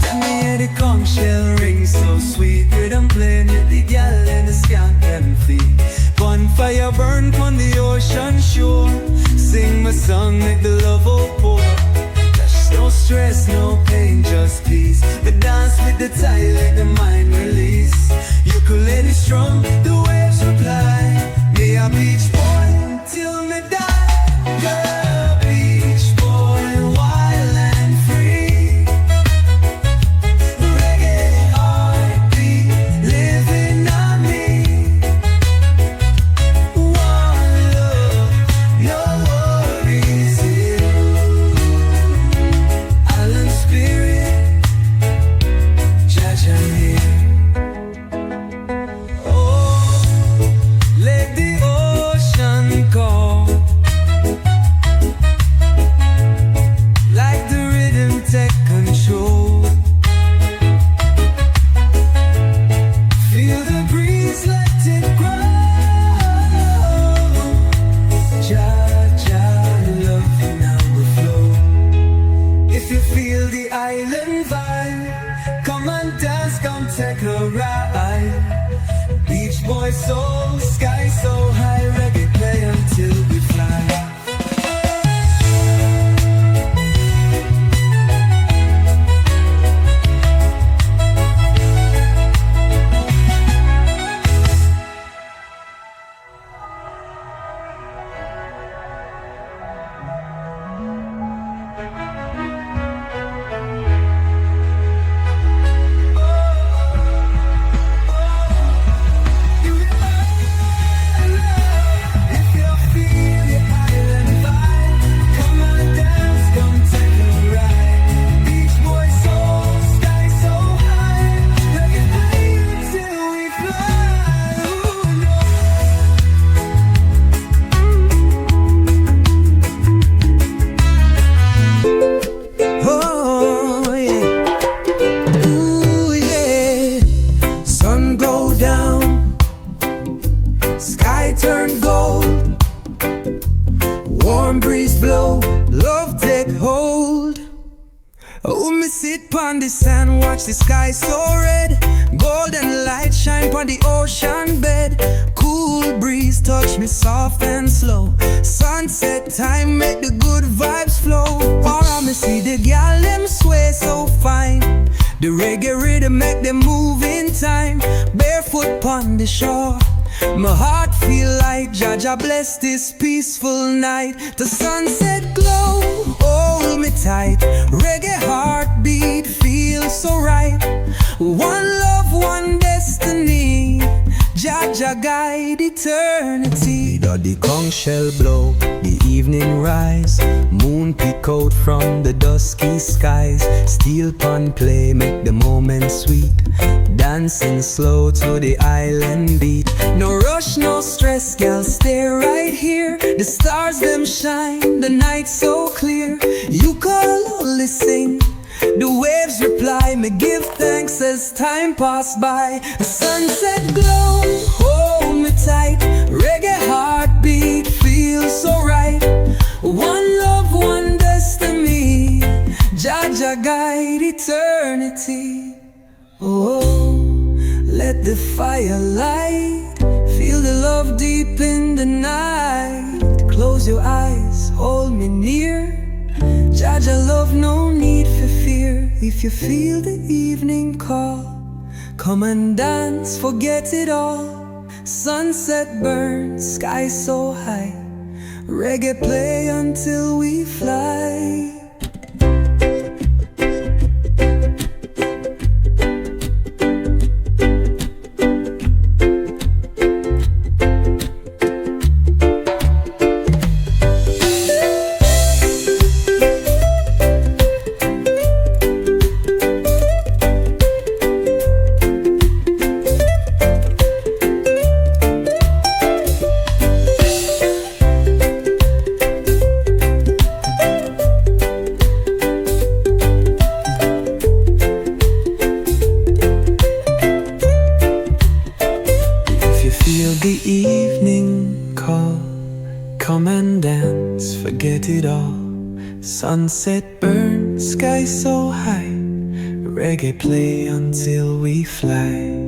Tell me how the conch shell ring so sweet. Rhythm playing with the gal and the skank them flee. Bonfire burn on the ocean shore. Sing my song, make the love all pour. There's no stress, no pain, just peace. The dance with the tide, let the mind release. Ukulele strum, the waves reply. Me a beach boy till me die. Girl, beach boy, wild and free. Reggae heartbeat, living on me. One love, no worries here. Island spirit, Jaja here. Oh, let the ocean call. Like the rhythm take control. Feel the breeze, let it grow. Jaja love you now will flow. If you feel the island vibe, come and dance, come take a ride. Beach boy soul, sky so high. Reggae play until we fly. If you feel the island vibe, come and dance, come take a ride. Beach boy soul, sky so high. Reggae play until we fly. Ooh, no. Oh yeah, ooh yeah. Sun go down, sky turn gold. Warm breeze blow, love take hold. Oh, me sit pon the sand, watch the sky so red. Golden light shine pon the ocean bed. Cool breeze touch me soft and slow. Sunset time make the good vibes flow. Or me see the gal them sway so fine. The reggae rhythm make them move in time. Barefoot pon the shore. My heart feel like Jaja bless this peaceful night. The sunset glow, hold me tight. Reggae heartbeat feels so right. One love, one destiny. Jaja guide eternity. The conch shell blow, the evening rise. Moon peek out from the dusky skies. Steel pan play, make the moment sweet. Dancing slow to the island beat. No rush, no stress, girl, stay right here. The stars them shine, the night so clear. You call, only sing. The waves reply, me give thanks as time passed by. The sunset glow, hold me tight. Reggae heartbeat feels so right. One love, one destiny. Jaja guide eternity. Oh, let the fire light. Feel the love deep in the night. Close your eyes, hold me near. Jaja love, no need for fear. If you feel the evening call, come and dance, forget it all. Sunset burns, sky so high. Reggae play until we fly. Feel the evening call, come and dance, forget it all. Sunset burns, sky so high. Reggae play until we fly.